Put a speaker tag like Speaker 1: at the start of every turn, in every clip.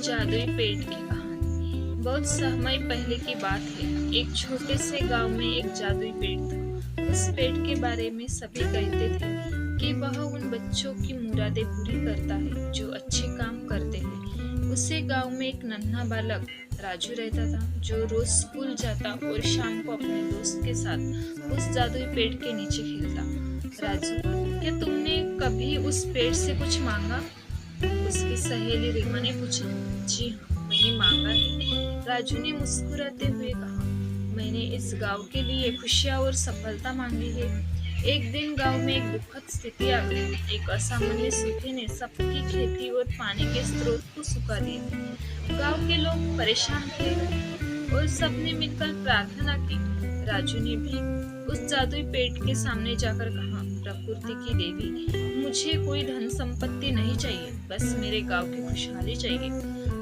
Speaker 1: जादुई पेड़ की कहानी। बहुत समय पहले की बात है। एक छोटे से गांव में एक जादुई पेड़ था। उस पेड़ के बारे में सभी कहते थे कि वह उन बच्चों की मुरादें पूरी करता है जो अच्छे काम करते हैं। उसी गांव में एक नन्हा बालक राजू रहता था जो रोज स्कूल जाता और शाम को अपने दोस्त के साथ उस जादुई पेड़ के नीचे खेलता। राजू, क्या तुमने कभी उस पेड़ से कुछ मांगा? उसकी सहेली रीमा ने पूछा। जी हाँ, मैंने मांगा है, राजू ने मुस्कुराते हुए कहा। मैंने इस गांव के लिए खुशियाँ और सफलता मांगी है। एक दिन गांव में एक दुखद स्थिति आ गई। एक असामान्य सूखे ने सबकी खेती और पानी के स्रोत को सुखा दिया। गांव के लोग परेशान थे और सबने मिलकर प्रार्थना की। राजू ने भी उस जादुई पेड़ के सामने जाकर कहा, प्रकृति की देवी, मुझे कोई धन संपत्ति नहीं चाहिए, बस मेरे गांव की खुशहाली चाहिए।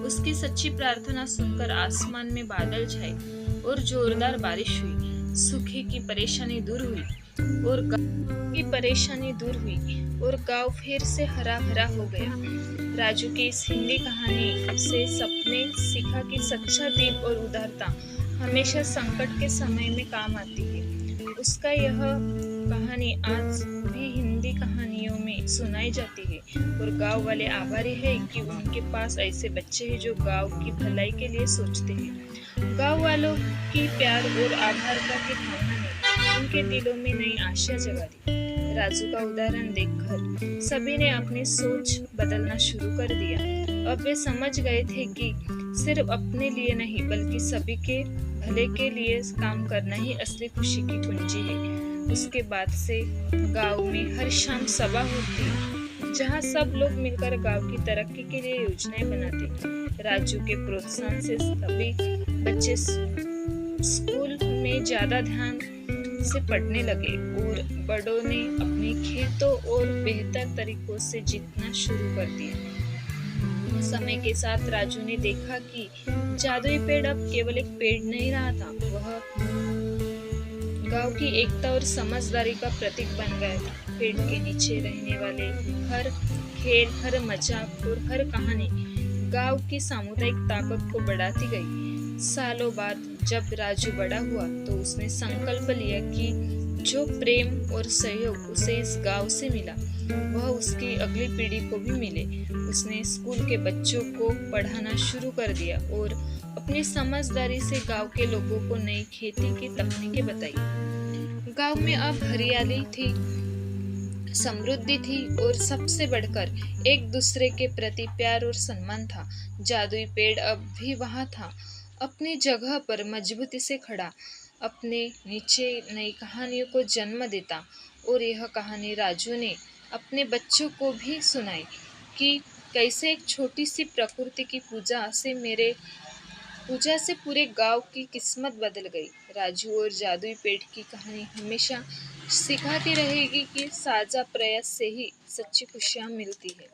Speaker 1: उसकी सच्ची प्रार्थना सुनकर आसमान में बादल छाए और जोरदार बारिश हुई। सूखे की परेशानी दूर हुई और गांव फिर से हरा भरा हो गया। राजू की इस हिंदी कहानी से सबने सीखा कि सच्चा दिल और उदारता हमेशा संकट के समय में काम आती है। उसका यह कहानी आज भी हिंदी कहानियों में सुनाई जाती है और गांव वाले आभारी हैं कि उनके पास ऐसे बच्चे हैं जो गांव की भलाई के लिए सोचते हैं। गांव वालों की प्यार और आभार की भावना ने उनके दिलों में नई आशा जगा दी। राजू का उदाहरण देखकर सभी ने अपनी सोच बदलना शुरू कर दिया। अब वे समझ गए थे कि सिर्फ अपने लिए नहीं बल्कि सभी के भले के लिए काम करना ही असली खुशी की कुंजी है। उसके बाद से गांव में हर शाम सभा होती जहां सब लोग मिलकर गांव की तरक्की के लिए योजनाएं बनाते। राजू के प्रोत्साहन से सभी बच्चे स्कूल में ज्यादा ध्यान से पढ़ने लगे और बड़ों ने अपने खेतों और बेहतर तरीकों से जीतना शुरू कर दिया। समय के साथ राजू ने देखा कि जादुई पेड़ अब केवल एक पेड़ नहीं रहा था, वह गांव की एकता और समझदारी का प्रतीक बन गया था। पेड़ के नीचे रहने वाले हर खेल, हर मजाक और हर कहानी गांव की सामुदायिक ताकत को बढ़ाती गई। सालों बाद जब राजू बड़ा हुआ तो उसने संकल्प लिया कि जो प्रेम और सहयोग उसे इस गांव से मिला वह उसकी अगली पीढ़ी को भी मिले। उसने स्कूल के बच्चों को पढ़ाना शुरू कर दिया और अपनी समझदारी से गांव के लोगों को नई खेती की तकनीकें बताई। गांव में अब हरियाली थी, समृद्धि थी और सबसे बढ़कर एक दूसरे के प्रति प्यार और सम्मान था। जादुई पेड़ अब भी वहां था, अपनी जगह पर मजबूती से खड़ा, अपने नीचे नई कहानियों को जन्म देता। और यह कहानी राजू ने अपने बच्चों को भी सुनाई कि कैसे एक छोटी सी प्रकृति की पूजा से पूरे गांव की किस्मत बदल गई। राजू और जादुई पेड़ की कहानी हमेशा सिखाती रहेगी कि साझा प्रयास से ही सच्ची खुशियां मिलती है।